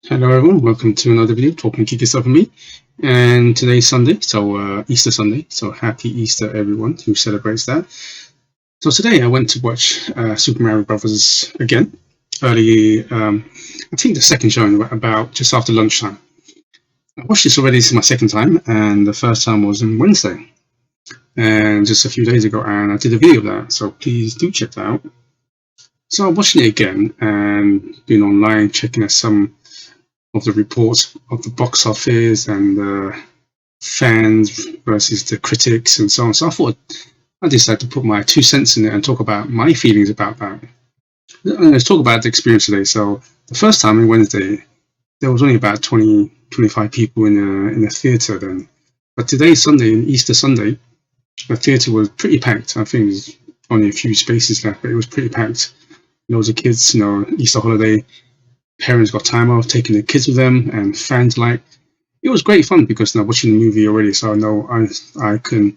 Hello everyone, welcome to another video talking geeky stuff with me. And today's Sunday, so Easter Sunday, so happy Easter everyone who celebrates that. So today I went to watch Super Mario Brothers again, early, I think the second showing about just after lunchtime. I watched this already, this is my second time, and the first time was on Wednesday, and just a few days ago, and I did a video of that, so please do check that out. So I'm watching it again and been online checking at some of the reports of the box office and the fans versus the critics and so on. So I thought I decided to put my 2 cents in it and talk about my feelings about that. Let's talk about the experience today. So the first time on Wednesday, there was only about 20, 25 people in the theatre then. But today, Sunday, Easter Sunday, the theatre was pretty packed. I think there's only a few spaces left, but it was pretty packed. Loads of kids, Easter holiday. Parents got time off, taking the kids with them, and fans like. It was great fun because now watching the movie already, so I know I was actually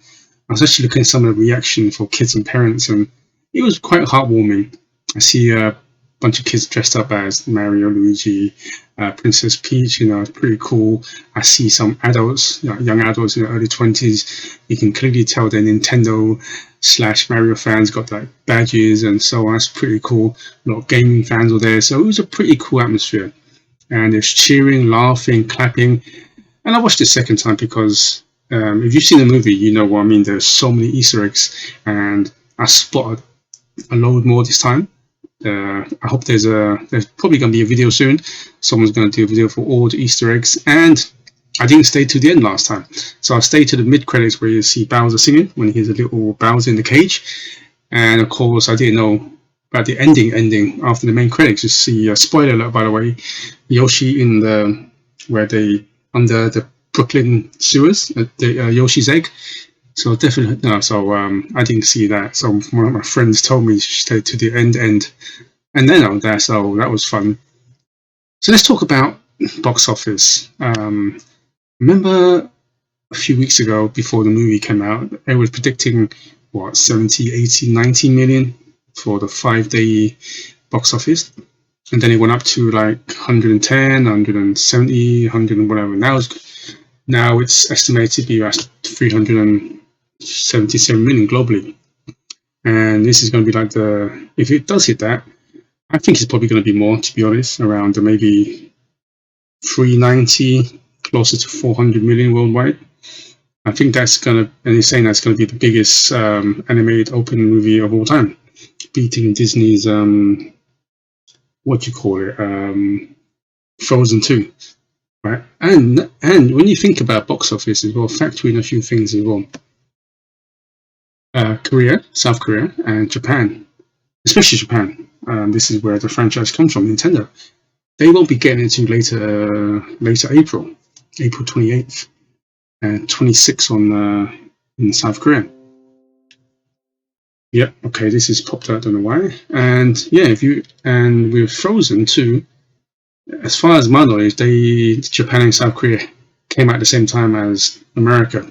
looking at some of the reaction for kids and parents, and it was quite heartwarming. I see a bunch of kids dressed up as Mario, Luigi, Princess Peach. It's pretty cool. I see some adults, young adults in their early 20s. You can clearly tell they're Nintendo/Mario fans, got like badges and so on. That's pretty cool. A lot of gaming fans were there, so it was a pretty cool atmosphere. And there's cheering, laughing, clapping. And I watched it second time because if you've seen the movie, you know what I mean. There's so many Easter eggs, and I spotted a load more this time. I hope there's probably going to be a video soon. Someone's going to do a video for all the Easter eggs, and I didn't stay to the end last time, so I stayed to the mid credits where you see Bowser singing when he hears a little Bowser in the cage, and of course I didn't know about the ending after the main credits. You see a spoiler alert, by the way, Yoshi in the where they under the Brooklyn sewers, the Yoshi's egg. So definitely no. So I didn't see that. So one of my friends told me to stay to the end, and then on that. So that was fun. So let's talk about box office. Remember a few weeks ago before the movie came out, it was predicting what 70, 80, 90 million for the 5-day box office, and then it went up to like 110, 170, 100 and whatever. Now it's estimated to be at 377 million globally. And this is going to be like if it does hit that, I think it's probably going to be more, to be honest, around maybe 390, closer to 400 million worldwide. I think that's going to, and he's saying that's going to be the biggest animated open movie of all time, beating Disney's, what do you call it, Frozen 2. Right, and when you think about box office as well, factor in a few things as well. Korea, South Korea, and Japan, especially Japan. This is where the franchise comes from, Nintendo. They won't be getting into later April 28th, and 26th in South Korea. Yep. Okay, this is popped out. Don't know why. And yeah, and with Frozen 2. As far as my knowledge, Japan and South Korea came out at the same time as America,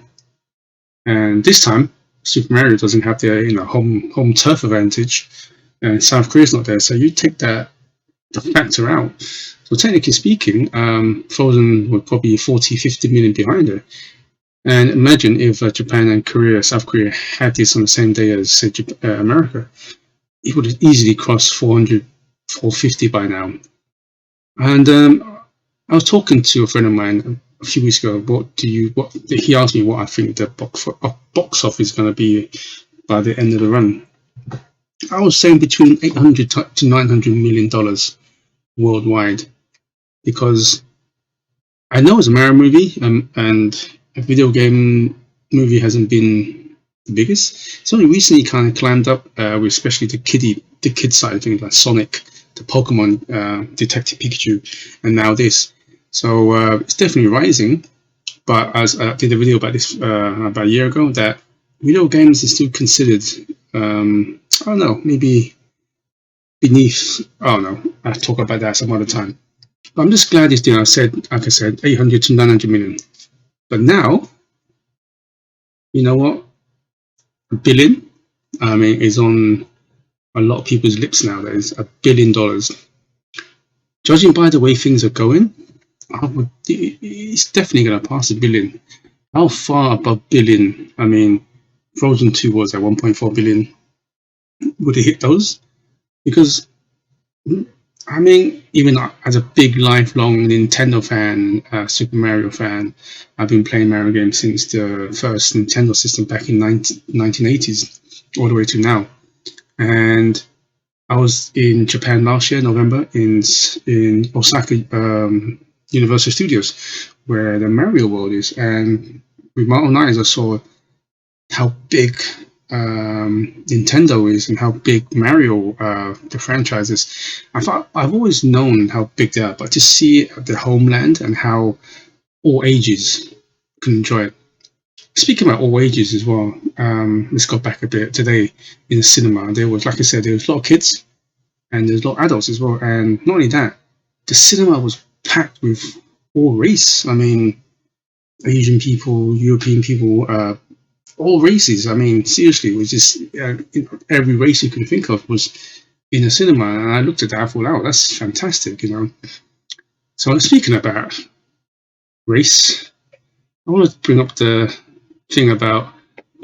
and this time Super Mario doesn't have their home turf advantage, and South Korea's not there. So you take the factor out. So technically speaking, Frozen would probably 40, 50 million behind it. And imagine if Japan and South Korea had this on the same day as say America, it would have easily crossed 400, 450 by now. And I was talking to a friend of mine a few weeks ago. He asked me what I think the box office is going to be by the end of the run. I was saying between $800 to $900 million worldwide, because I know it's a Mario movie, and a video game movie hasn't been the biggest. It's only recently kind of climbed up, with especially the kid side of things like Sonic, the Pokemon, Detective Pikachu, and now this. So it's definitely rising. But as I did a video about this about a year ago, that video games is still considered, I don't know, maybe beneath. I don't know. I'll talk about that some other time. But I'm just glad it's I said, like I said, 800 to 900 million. But now, you know what? A billion, I mean, is on a lot of people's lips nowadays. $1 billion. Judging by the way things are going, It's definitely going to pass a billion. How far above billion? I mean, Frozen 2 was at 1.4 billion. Would it hit those? Because I mean, even as a big lifelong Nintendo fan, Super Mario fan, I've been playing Mario games since the first Nintendo system back in 1980s, all the way to now. And I was in Japan last year, November, in Osaka Universal Studios, where the Mario World is, and with my own eyes, I saw how big Nintendo is and how big Mario, the franchise is. I've always known how big they are, but to see it at the homeland and how all ages can enjoy it. Speaking about all ages as well, let's go back a bit. Today in the cinema, there was, like I said, there was a lot of kids and there's a lot of adults as well. And not only that, the cinema was packed with all race. I mean, Asian people, European people, all races. I mean, seriously, it was just every race you can think of was in a cinema. And I looked at that, I thought, oh, that's fantastic, you know. So speaking about race, I want to bring up the thing about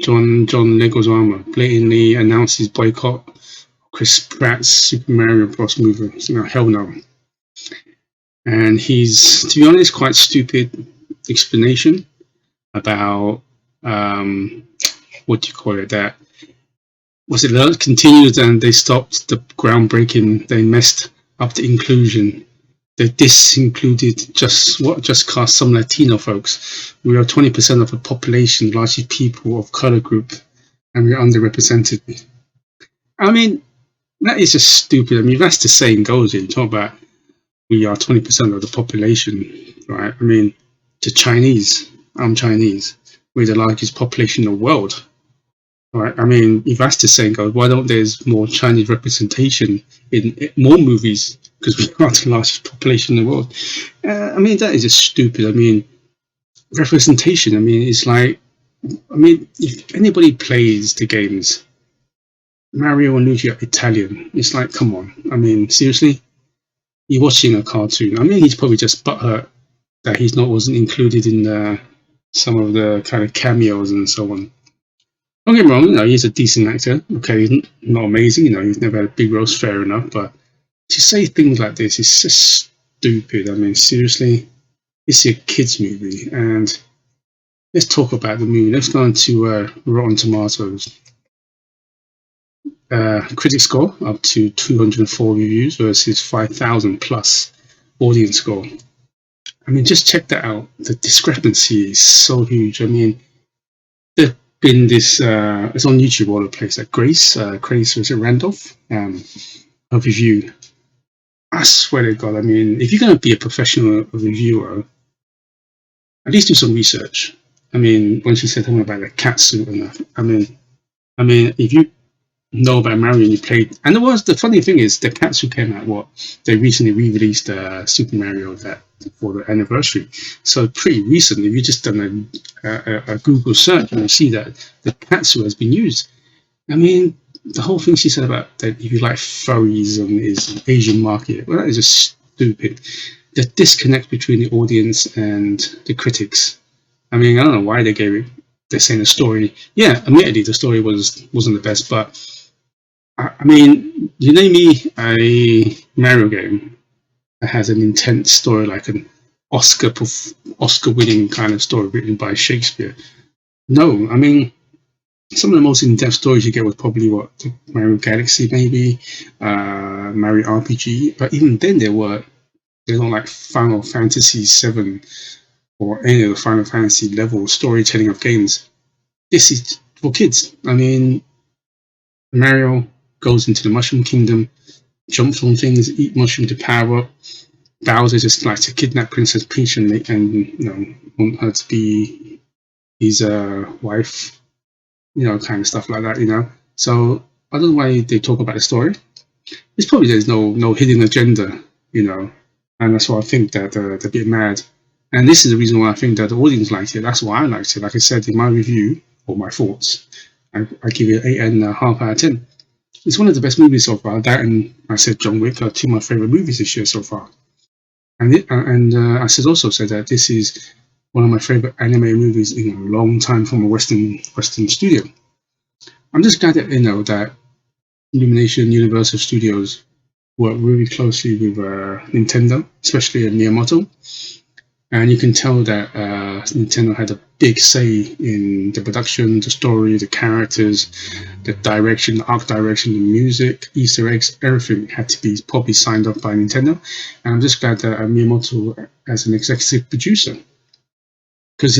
John Leguizamo blatantly announced his boycott of Chris Pratt's Super Mario Bros. Movie. You know, hell no. And he's, to be honest, quite stupid explanation about what do you call it? That was it continued and they stopped the groundbreaking. They messed up the inclusion. They disincluded just cast some Latino folks. We are 20% of the population, largely people of color group, and we're underrepresented. I mean, that is just stupid. I mean, that's the saying goes. You talk about we are 20% of the population, right? I mean, the Chinese. I'm Chinese. We're the largest population in the world. Right. I mean, if that's the saying goes, why don't there's more Chinese representation in more movies? Because we are the largest population in the world. I mean, that is just stupid. I mean, representation. I mean, it's like, I mean, if anybody plays the games, Mario and Luigi are Italian. It's like, come on. I mean, seriously, you're watching a cartoon. I mean, he's probably just butthurt that he's not wasn't included in some of the kind of cameos and so on. Don't get me wrong, you know, he's a decent actor. Okay, he's not amazing, you know, he's never had a big roles, fair enough, but to say things like this is just stupid. I mean, seriously, it's a kids' movie, and let's talk about the movie. Let's go on to Rotten Tomatoes. Critic score up to 204 reviews versus 5,000 plus audience score. I mean, just check that out. The discrepancy is so huge. I mean, the been this it's on YouTube all over the place. Like Grace was it Randolph? A review. I swear to God, I mean, if you're gonna be a professional reviewer, at least do some research. I mean, when she said something about the cat suit and that, I mean, if you know about Mario and you played, and the funny thing is the cat suit came out they recently re-released Super Mario that for the anniversary, so pretty recently. If you just done a Google search and you see that the cat suit has been used. I mean, the whole thing she said about that if you like furries and is Asian market, well, that is just stupid. The disconnect between the audience and the critics. I mean, I don't know why they gave it. They're saying the story. Yeah, admittedly, the story wasn't the best, but I mean, you name me a Mario game that has an intense story, like an Oscar-winning kind of story written by Shakespeare. No, I mean, some of the most in-depth stories you get was probably what Mario Galaxy, maybe Mario RPG. But even then, they're not like Final Fantasy VII or any of the Final Fantasy level storytelling of games. This is for kids. I mean, Mario goes into the Mushroom Kingdom, jumps on things, eat mushroom to power up. Bowser just likes to kidnap Princess Peach and you know want her to be his wife, you know, kind of stuff like that, you know. So I don't know why they talk about the story. It's probably there's no hidden agenda, you know, and that's why I think that they're a bit mad. And this is the reason why I think that the audience liked it. That's why I liked it. Like I said in my review or my thoughts, I give it 8.5 out of 10. It's one of the best movies so far. That and I said John Wick are two of my favorite movies this year so far. And I should also say that this is one of my favorite anime movies in a long time from a Western studio. I'm just glad that that Illumination Universal Studios work really closely with Nintendo, especially Miyamoto, and you can tell that Nintendo had a big say in the production, the story, the characters, the direction, the art direction, the music, Easter eggs, everything had to be probably signed off by Nintendo. And I'm just glad that Miyamoto, as an executive producer, because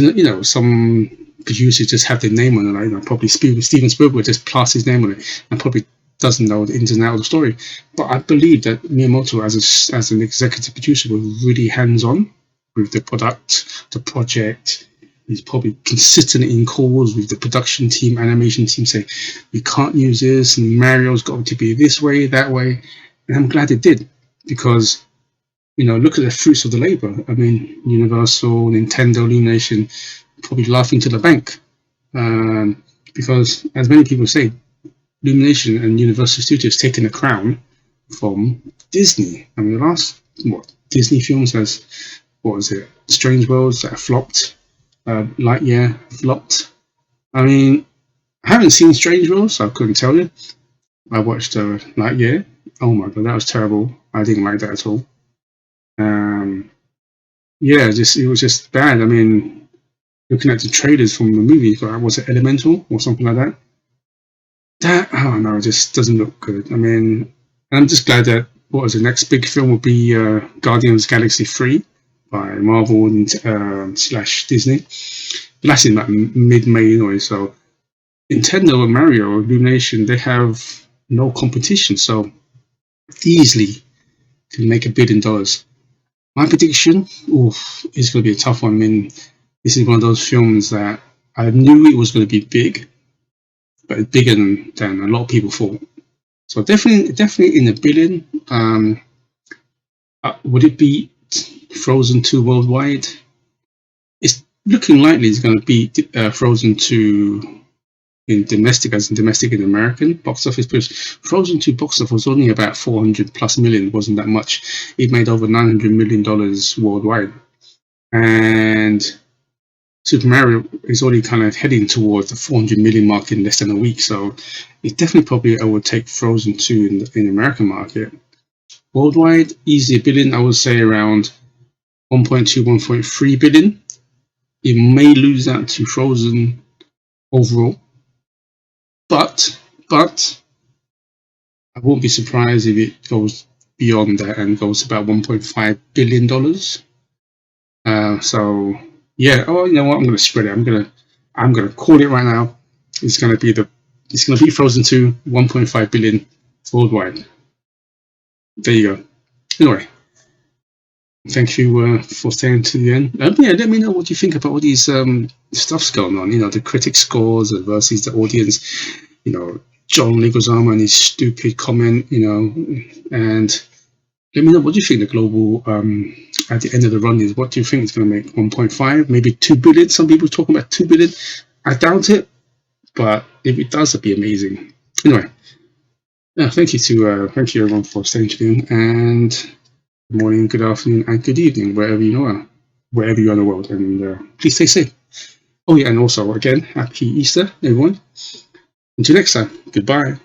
some producers just have their name on it. Like, probably Steven Spielberg just plaster his name on it and probably doesn't know the ins and outs of the story. But I believe that Miyamoto, as an executive producer, was really hands on with the product, the project. He's probably consistent in calls with the production team, animation team, saying we can't use this, and Mario's got to be this way, that way. And I'm glad it did, because look at the fruits of the labor. I mean, Universal, Nintendo, Illumination, probably laughing to the bank, because as many people say, Illumination and Universal Studios taking the crown from Disney. I mean, the last Disney films has Strange Worlds that flopped, Lightyear flopped. I mean, I haven't seen Strange Worlds, so I couldn't tell you. I watched Lightyear. Oh my god, that was terrible. I didn't like that at all. Yeah, it was just bad. I mean, looking at the trailers from the movie, was it Elemental or something like that? It just doesn't look good. I mean, I'm just glad that the next big film will be Guardians of the Galaxy 3 by Marvel and / Disney. But that's in like mid-May anyway, so Nintendo and Mario Illumination, they have no competition, so easily can make $1 billion. My prediction is going to be a tough one. I mean, this is one of those films that I knew it was going to be big, but it's bigger than a lot of people thought. So definitely in $1 billion. Would it beat Frozen 2 worldwide? It's looking likely it's going to beat Frozen 2 in domestic in American box office, because Frozen 2 box office was only about 400 plus million, wasn't that much. It made over $900 million worldwide. And Super Mario is already kind of heading towards the 400 million mark in less than a week, so it definitely probably overtake Frozen 2 in the American market. Worldwide, easy $1 billion, I would say around 1.2, 1.3 billion. It may lose out to Frozen overall, but I won't be surprised if it goes beyond that and goes about $1.5 billion. So yeah. Oh, you know what? I'm going to spread it. I'm gonna call it right now. It's going to be Frozen 2, 1.5 billion worldwide. There you go. Anyway, thank you for staying to the end. Yeah, let me know what you think about all these stuffs going on. The critic scores versus the audience. John Leguizamo and his stupid comment. And let me know what you think the global at the end of the run is. What do you think it's going to make? 1.5, maybe 2 billion. Some people talking about 2 billion. I doubt it, but if it does, it'd be amazing. Anyway, thank you everyone for staying tuned, and good morning, good afternoon, and good evening wherever you are in the world, and please stay safe. Oh yeah, and also again, happy Easter, everyone. Until next time, goodbye.